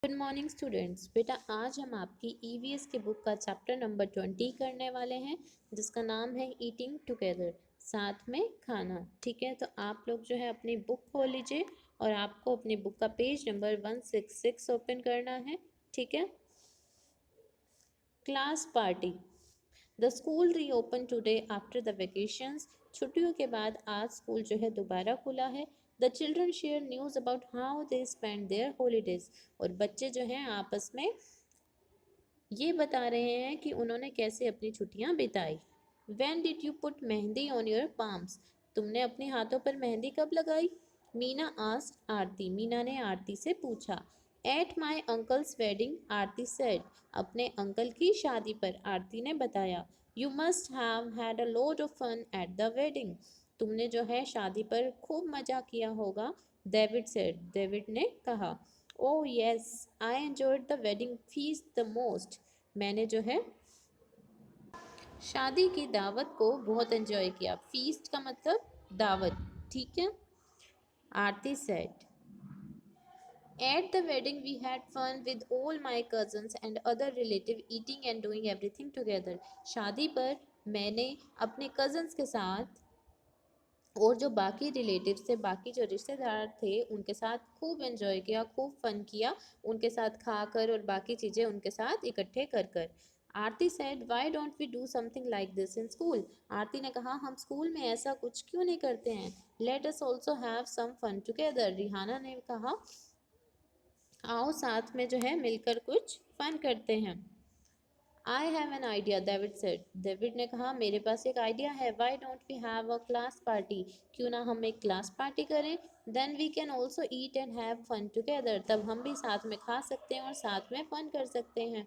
Good morning students. बेटा आज हम आपकी ईवीएस के बुक का चैप्टर नंबर 20 करने वाले हैं, जिसका नाम है ईटिंग टुगेदर, साथ में खाना। ठीक है, तो आप लोग जो है अपनी बुक खोल लीजिए और आपको अपनी बुक का पेज नंबर 166 ओपन करना है। ठीक है। Class party. The school reopen today after the vacations. छुट्टियों के बाद आज स्कूल जो है दोबारा खुला है। The children share news about how they spend their holidays. और बच्चे जो हैं आपस में ये बता रहे हैं कि उन्होंने कैसे अपनी छुट्टियां बिताई। When did you put mehndi on your palms? तुमने अपने हाथों पर मेहंदी कब लगाई? मीना asked आरती। मीना ने आरती से पूछा। At my uncle's wedding, Aarti said। अपने अंकल की शादी पर, आरती ने बताया। You must have had a lot of fun at the wedding। तुमने जो है शादी पर खूब मजा किया होगा, डेविड said। डेविड ने कहा। Oh yes, I enjoyed the wedding feast the most. मैंने जो है शादी की दावत को बहुत एंजॉय किया। फीस्ट का मतलब दावत। ठीक है। आरती said. At the wedding we had fun with all my cousins and other relative eating and doing everything together। शादी पर मैंने अपने कजन्स के साथ और जो बाकी रिलेटिव्स थे, बाकी जो रिश्तेदार थे, उनके साथ खूब एंजॉय किया, खूब फन किया, उनके साथ खाकर और बाकी चीज़ें उनके साथ इकट्ठे कर कर। Aarti said why don't we do something like this in school. Aarti ने कहा हम स्कूल में ऐसा कुछ क्यों नहीं करते हैं। Let us also have some fun together. Rehana ने कहा आओ साथ में जो है मिलकर कुछ फन करते हैं। I have an idea, David said. David ने कहा मेरे पास एक आइडिया है। Why don't we have a class party. क्यों ना हम एक क्लास पार्टी करें। Then we can also eat and have fun together. तब हम भी साथ में खा सकते हैं और साथ में फन कर सकते हैं।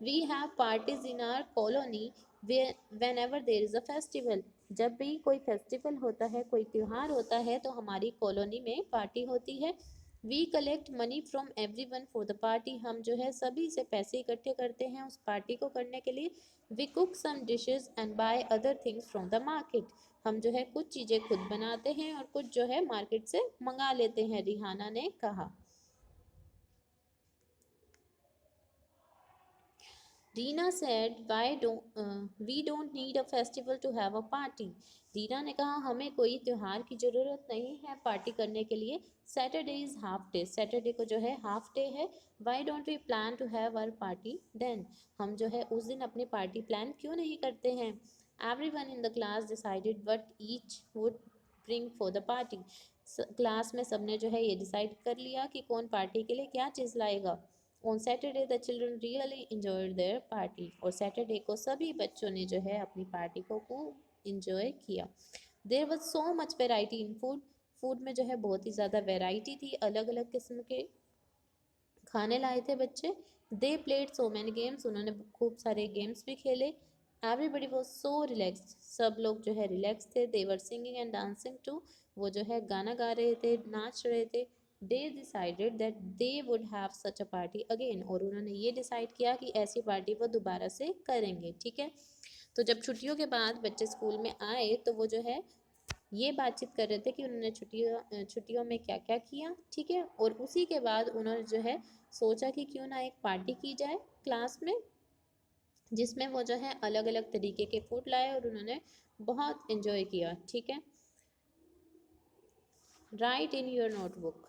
We have parties in our colony whenever there is a festival. जब भी कोई फेस्टिवल होता है, कोई त्यौहार होता है, तो हमारी कॉलोनी में पार्टी होती है। We collect money from everyone for the party. हम जो है सभी से पैसे इकट्ठे करते हैं उस पार्टी को करने के लिए। We cook some dishes and buy other things from the market. हम जो है कुछ चीज़ें खुद बनाते हैं और कुछ जो है मार्केट से मंगा लेते हैं, रिहाना ने कहा। Reena said why we don't need a festival to have a party. Reena ने कहा हमें कोई त्यौहार की ज़रूरत नहीं है पार्टी करने के लिए। Saturday is half day. Saturday को जो है हाफ डे है। Why don't we plan to have our party then. हम जो है उस दिन अपनी पार्टी प्लान क्यों नहीं करते हैं। Every one in the class decided what each would bring for the party. Class में सबने जो है ये डिसाइड कर लिया कि कौन पार्टी के लिए क्या चीज़ लाएगा। On Saturday the children really enjoyed there party. और सैटरडे को सभी बच्चों ने जो है अपनी पार्टी को खूब इंजॉय किया। There was so much variety in food. Food में जो है बहुत ही ज़्यादा वेराइटी थी, अलग अलग किस्म के खाने लाए थे बच्चे। They played so many games. उन्होंने खूब सारे गेम्स भी खेले। Everybody was so relax. सब लोग जो है रिलैक्स थे। They were singing and dancing too. वो जो है गाना गा रहे थे, नाच रहे थे। They decided that they would have such a party again. और उन्होंने ये डिसाइड किया कि ऐसी पार्टी वो दोबारा से करेंगे। ठीक है। तो जब छुट्टियों के बाद बच्चे स्कूल में आए तो वो जो है ये बातचीत कर रहे थे कि उन्होंने छुट्टियों में क्या क्या किया। ठीक है। और उसी के बाद उन्होंने जो है सोचा कि क्यों ना एक पार्टी की जाए क्लास में, जिसमें वो जो है अलग अलग तरीके के फूड लाए और उन्होंने बहुत इन्जॉय किया। ठीक है। Right in your notebook.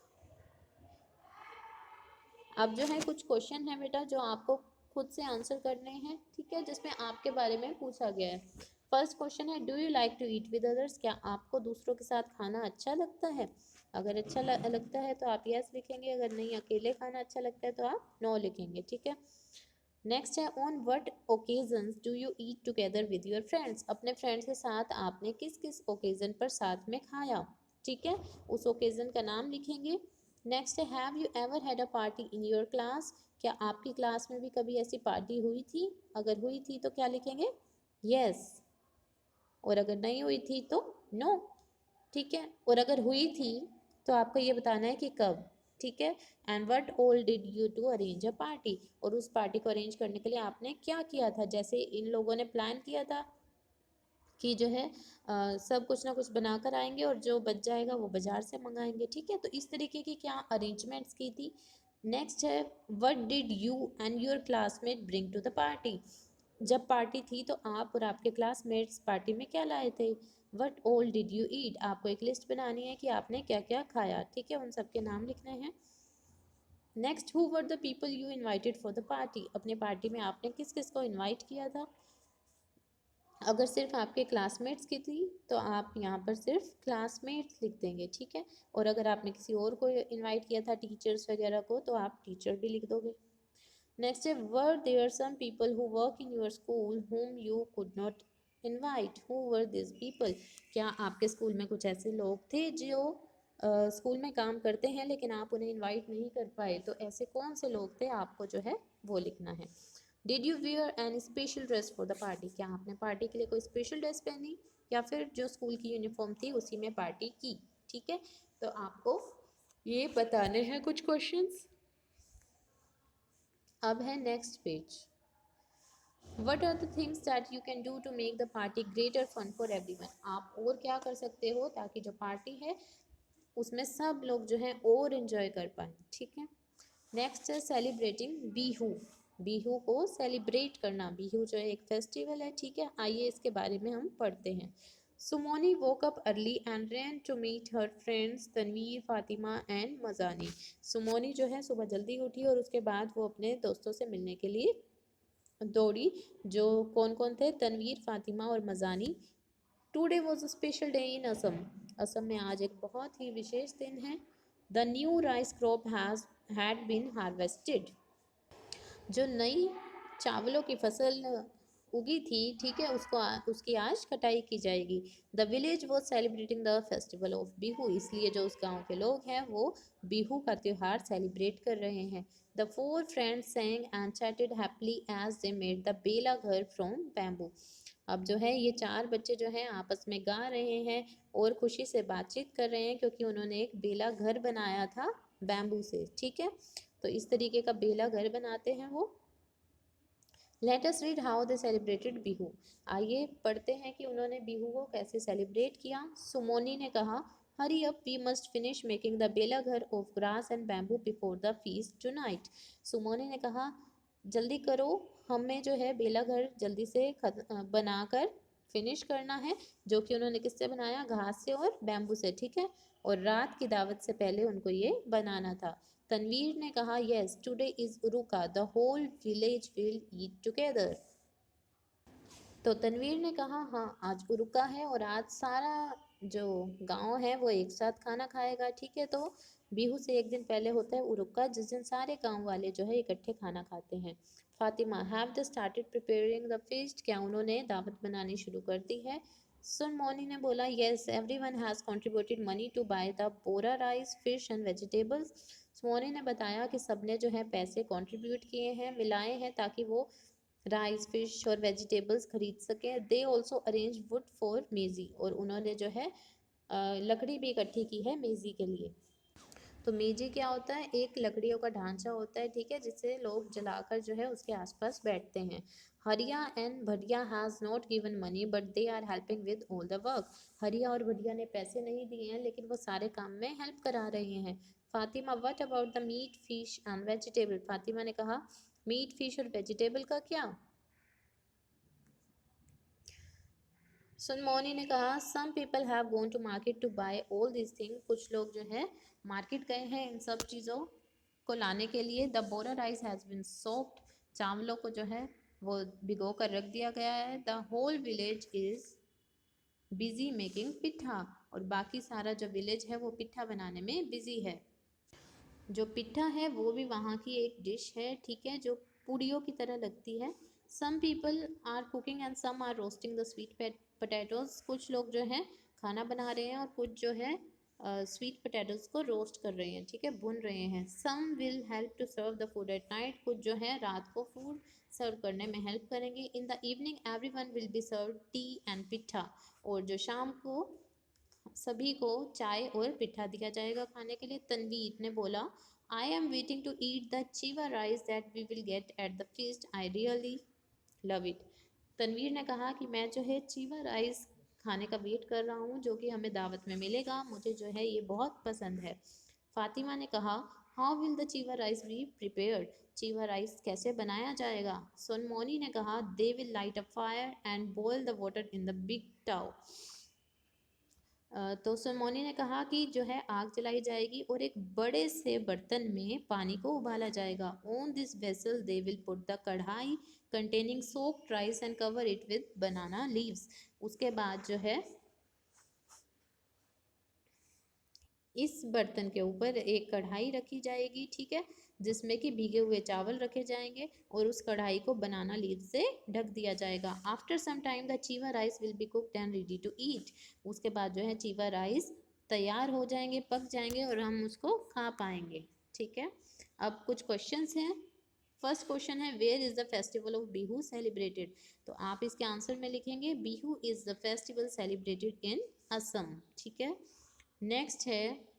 अब जो है कुछ क्वेश्चन है बेटा जो आपको खुद से आंसर करने हैं। ठीक है, जिसमें आपके बारे में पूछा गया है। फर्स्ट क्वेश्चन है do you like to eat with others. क्या आपको दूसरों के साथ खाना अच्छा लगता है। अगर अच्छा लगता है तो आप यस लिखेंगे, अगर नहीं अकेले खाना अच्छा लगता है तो आप नो लिखेंगे। ठीक है। नेक्स्ट है on what occasions do you eat together with your friends. अपने फ्रेंड्स के साथ आपने किस किस ओकेजन पर साथ में खाया। ठीक है, उस ओकेजन का नाम लिखेंगे। नेक्स्ट है have you ever had a party in your class. क्या आपकी क्लास में भी कभी ऐसी पार्टी हुई थी। अगर हुई थी तो क्या लिखेंगे, यस। और अगर नहीं हुई थी तो नो। ठीक है। और अगर हुई थी तो आपको ये बताना है कि कब। ठीक है। And what all did you to arrange a party. और उस पार्टी को अरेंज करने के लिए आपने क्या किया था। जैसे इन लोगों ने प्लान किया था कि जो है सब कुछ ना कुछ बना कर आएंगे और जो बच जाएगा वो बाज़ार से मंगाएंगे। ठीक है। तो इस तरीके की क्या अरेंजमेंट्स की थी। नेक्स्ट है what did you and your classmate bring to the party. जब पार्टी थी तो आप और आपके क्लासमेट्स पार्टी में क्या लाए थे। What all did you eat, आपको एक लिस्ट बनानी है कि आपने क्या क्या खाया, ठीक है, उन सब के नाम लिखने हैं। Next who were the people you invited for the party, अपने पार्टी में आपने किस किस को इनवाइट किया था। अगर सिर्फ आपके क्लासमेट्स की थी तो आप यहाँ पर सिर्फ क्लासमेट्स लिख देंगे, ठीक है। और अगर आपने किसी और को इनवाइट किया था, टीचर्स वगैरह को, तो आप टीचर भी लिख दोगे। नेक्स्ट है were there some people who work in your school whom you could not invite, who were this people, क्या आपके स्कूल में कुछ ऐसे लोग थे जो स्कूल में काम करते हैं लेकिन आप उन्हें इनवाइट नहीं कर पाए, तो ऐसे कौन से लोग थे, आपको जो है वो लिखना है। Did you wear an special dress for the party, क्या आपने पार्टी के लिए कोई स्पेशल ड्रेस पहनी या फिर जो स्कूल की यूनिफॉर्म थी उसी में पार्टी की, ठीक है। तो आपको ये बताने हैं कुछ क्वेश्चंस। अब है next page. What are the things that you can do to make the party greater fun for everyone, आप और क्या कर सकते हो ताकि जो पार्टी है उसमें सब लोग जो है और इन्जॉय कर पाए, ठीक है। नेक्स्ट है सेलिब्रेटिंग बिहू, बिहू को सेलिब्रेट करना, बिहू जो है एक फेस्टिवल है, ठीक है। आइए इसके बारे में हम पढ़ते हैं। Sumoni woke up early and ran to meet her friends Tanveer, Fatima and Majani. Sumoni जो है सुबह जल्दी उठी और उसके बाद वो अपने दोस्तों से मिलने के लिए दौड़ी, जो कौन कौन थे, तनवीर, फातिमा और Majani. Today was a special day in Assam, Assam में आज एक बहुत ही विशेष दिन है। The new rice crop has had been harvested, जो नई चावलों की फसल उगी थी, ठीक है, उसकी आज कटाई की जाएगी। The village was celebrating the festival of Bihu, इसलिए जो उस गांव के लोग हैं वो बिहू का त्यौहार सेलिब्रेट कर रहे हैं। The four friends sang and chatted happily as they made the बेला घर फ्रॉम बैम्बू, अब जो है ये चार बच्चे जो हैं आपस में गा रहे हैं और खुशी से बातचीत कर रहे हैं क्योंकि उन्होंने एक बेला घर बनाया था बैम्बू से, ठीक है। तो इस तरीके का बेला घर बनाते हैं वो। Let us read how they celebrated Bihu, आइए पढ़ते हैं कि उन्होंने बिहू को कैसे सेलिब्रेट किया। सुमोनी ने कहा hurry up we must finish making the bhela ghar of grass and bamboo before the feast tonight, Sumoni ने कहा जल्दी करो, हमें जो है बेला घर जल्दी से बनाकर फिनिश करना है, जो कि उन्होंने किससे बनाया, घास से और बैम्बू से, ठीक है। और रात की दावत से पहले उनको ये बनाना था। तनवीर ने कहा yes today is Uruka the whole village will eat together, तो तनवीर ने कहा हाँ आज उरुका है और आज सारा जो गांव है वो एक साथ खाना खाएगा, ठीक है। तो बिहू से एक दिन पहले होता है उरुका, जिस दिन सारे गांव वाले जो है इकट्ठे खाना खाते हैं। Fatima have the started preparing the feast, क्या उन्होंने दावत बनानी शुरू कर दी है। सुनमोनी ने बोला yes everyone has contributed money to buy the bora rice fish and vegetables, Sumoni ने बताया कि सबने जो है पैसे कंट्रीब्यूट किए हैं, मिलाए हैं, ताकि वो राइस फिश और वेजिटेबल्स खरीद सकें। They also arrange wood for meji, और उन्होंने जो है लकड़ी भी इकट्ठी की है मेज़ी के लिए। तो मेजी क्या होता है, एक लकड़ियों का ढांचा होता है, ठीक है, जिसे लोग जलाकर जो है उसके आसपास बैठते हैं। Hariya and Bhatia has not given money but they are helping with all the work, Hariya और भटिया ने पैसे नहीं दिए हैं लेकिन वो सारे काम में हेल्प करा रहे हैं। Fatima what about the meat fish and vegetable, Fatima ने कहा मीट फिश और वेजिटेबल का क्या। सुनमोनी ने कहा some people have gone to market to buy all this thing, कुछ लोग जो है मार्केट गए हैं इन सब चीज़ों को लाने के लिए। The bora rice has been soaked, चावलों को जो है वो भिगो कर रख दिया गया है। The whole village is busy making pitha, और बाकी सारा जो विलेज है वो पिट्ठा बनाने में बिजी है। जो पिट्ठा है वो भी वहाँ की एक डिश है, ठीक है, जो पूड़ियों की तरह लगती है। Some people are cooking and some are roasting the sweet potatoes, कुछ लोग जो हैं खाना बना रहे हैं और कुछ जो है स्वीट पोटैटोज को रोस्ट कर रहे हैं, ठीक है, भून रहे हैं। Some will help to serve the food at night, कुछ जो है रात को फूड सर्व करने में हेल्प करेंगे। In the evening everyone will be serve tea and pitha, और जो शाम को सभी को चाय और पिट्ठा दिया जाएगा खाने के लिए। तनवीर ने बोला I am waiting to eat the chewa rice that we will get at the feast, I really love it, Tanveer ने कहा कि मैं जो है चीवा राइस खाने का वेट कर रहा हूँ जो कि हमें दावत में मिलेगा, मुझे जो है ये बहुत पसंद है। फातिमा ने कहा how will the chewa rice be prepared? Chewa rice कैसे बनाया जाएगा? सोनमोनी ने कहा they will light a fire and boil the water in the big tau. तो सोनमोनी ने कहा कि जो है आग जलाई जाएगी और एक बड़े से बर्तन में पानी को उबाला जाएगा। On this vessel they will put the kadhai containing soaked rice and cover it with banana leaves. उसके बाद जो है इस बर्तन के ऊपर एक कढ़ाई रखी जाएगी, ठीक है, जिसमें कि भीगे हुए चावल रखे जाएंगे और उस कढ़ाई को बनाना लीव से ढक दिया जाएगा। After some time the chewa rice will be cooked and ready to eat. उसके बाद जो है चीवा राइस तैयार हो जाएंगे, पक जाएंगे और हम उसको खा पाएंगे, ठीक है। अब कुछ क्वेश्चंस हैं। फर्स्ट क्वेश्चन है where is the festival of Bihu celebrated? तो आप इसके आंसर में लिखेंगे Bihu is the festival celebrated in Assam, ठीक है। नेक्स्ट है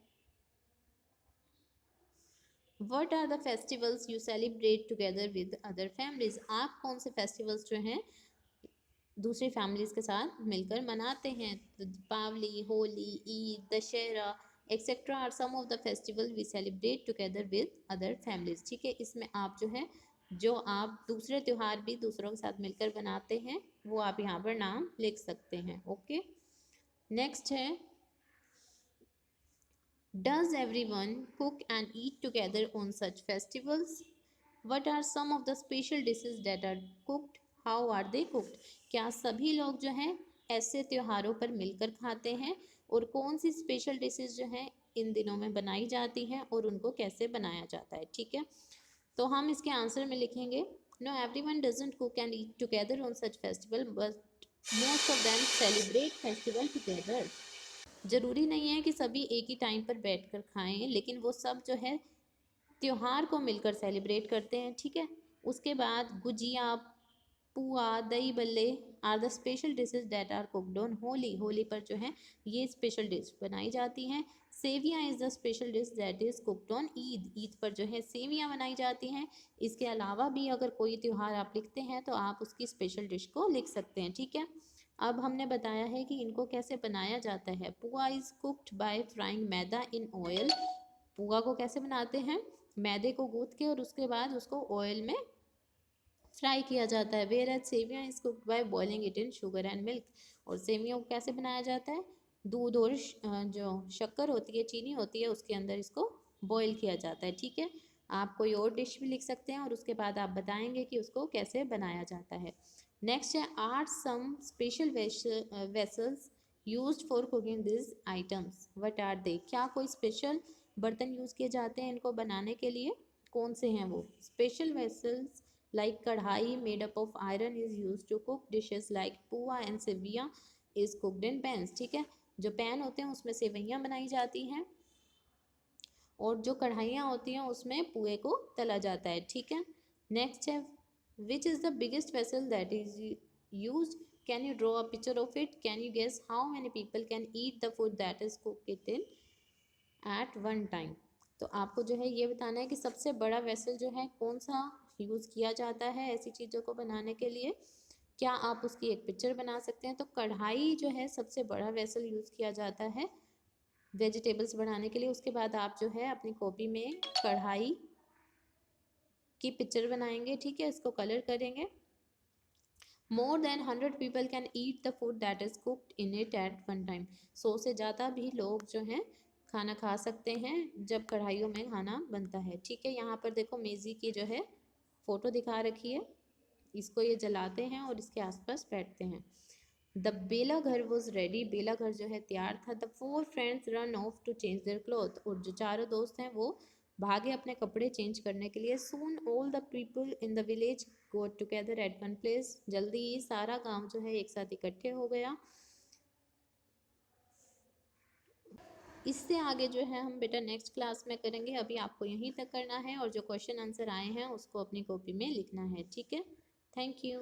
what are the festivals you celebrate together with other families? आप कौन से फेस्टिवल्स जो हैं दूसरी फैमिलीज के साथ मिलकर मनाते हैं? तो Deepavali, Holi, Eid, Dussehra etcetera are some of the festival we celebrate together with other families, ठीक है। इसमें आप जो है जो आप दूसरे त्यौहार भी दूसरों के साथ मिलकर बनाते हैं वो आप यहाँ पर नाम लिख सकते हैं, ओके। नेक्स्ट है does everyone cook and eat together on such festivals? What are some of the special dishes that are cooked? How are they cooked? क्या सभी लोग जो हैं ऐसे त्योहारों पर मिलकर खाते हैं और कौन सी स्पेशल डिशेस जो हैं इन दिनों में बनाई जाती हैं और उनको कैसे बनाया जाता है, ठीक है। तो हम इसके आंसर में लिखेंगे no everyone doesn't cook and eat together on such festival but most of them celebrate festival together. ज़रूरी नहीं है कि सभी एक ही टाइम पर बैठकर खाएं, लेकिन वो सब जो है त्योहार को मिलकर सेलिब्रेट करते हैं, ठीक है। उसके बाद gujiya, pua, dahi balle are the special dishes that are cooked on Holi. Holi पर जो है ये स्पेशल डिश बनाई जाती हैं। Seviyan is the special dish that is cooked on Eid. Eid पर जो है सेवियाँ बनाई जाती हैं। इसके अलावा भी अगर कोई त्यौहार आप लिखते हैं तो आप उसकी स्पेशल डिश को लिख सकते हैं, ठीक है। अब हमने बताया है कि इनको कैसे बनाया जाता है। पुआ is cooked by frying maida in oil. पुआ को कैसे बनाते हैं? मैदे को गूँथ के और उसके बाद उसको ऑयल में फ्राई किया जाता है। Whereas seviyan is cooked by boiling it in sugar and milk. और सेवियों को कैसे बनाया जाता है? दूध और जो शक्कर होती है, चीनी होती है, उसके अंदर इसको बॉईल किया जाता है, ठीक है। आप कोई और डिश भी लिख सकते हैं और उसके बाद आप बताएंगे कि उसको कैसे बनाया जाता है। नेक्स्ट है are some special vessels used for cooking this items, what are they? क्या कोई स्पेशल बर्तन यूज़ किए जाते हैं इनको बनाने के लिए? कौन से हैं वो? Special vessels like kadhai made up of iron is used to cook dishes like puwa and sevia is cooked in pans, ठीक है। जो पैन होते हैं उसमें सेवइयाँ बनाई जाती हैं और जो कढ़ाइयाँ होती हैं उसमें पुए को तला जाता है, ठीक है। नेक्स्ट है which is the biggest vessel that is use? Can you draw a picture of it? Can you guess how many people can eat the food that is cook it in at one time? तो आपको जो है ये बताना है कि सबसे बड़ा वेसल जो है कौन सा यूज़ किया जाता है ऐसी चीज़ों को बनाने के लिए। क्या आप उसकी एक पिक्चर बना सकते हैं? तो कढ़ाई जो है सबसे बड़ा वेसल यूज़ किया जाता है वेजिटेबल्स बनाने के लिए। उसके बाद आप जो है अपनी कॉपी में कढ़ाई की पिक्चर बनाएंगे, ठीक है, इसको कलर करेंगे। More than 100 people can eat the food that is cooked in it at one time. 100 से ज़्यादा भी लोग जो हैं खाना खा सकते हैं जब कढ़ाइयों में खाना बनता है, ठीक है। यहाँ पर देखो मेज़ी की जो है फ़ोटो दिखा रखी है, इसको ये जलाते हैं और इसके आसपास बैठते हैं। द बेला घर वॉज रेडी। बेला घर जो है तैयार था। The 4 friends run off to change their cloth. और जो चारों दोस्त हैं वो भागे अपने कपड़े चेंज करने के लिए। Soon all the people in the village got together at one place. जल्दी ही सारा गांव जो है एक साथ इकट्ठे हो गया। इससे आगे जो है हम बेटा नेक्स्ट क्लास में करेंगे, अभी आपको यहीं तक करना है और जो क्वेश्चन आंसर आए हैं उसको अपनी कॉपी में लिखना है, ठीक है। Thank you.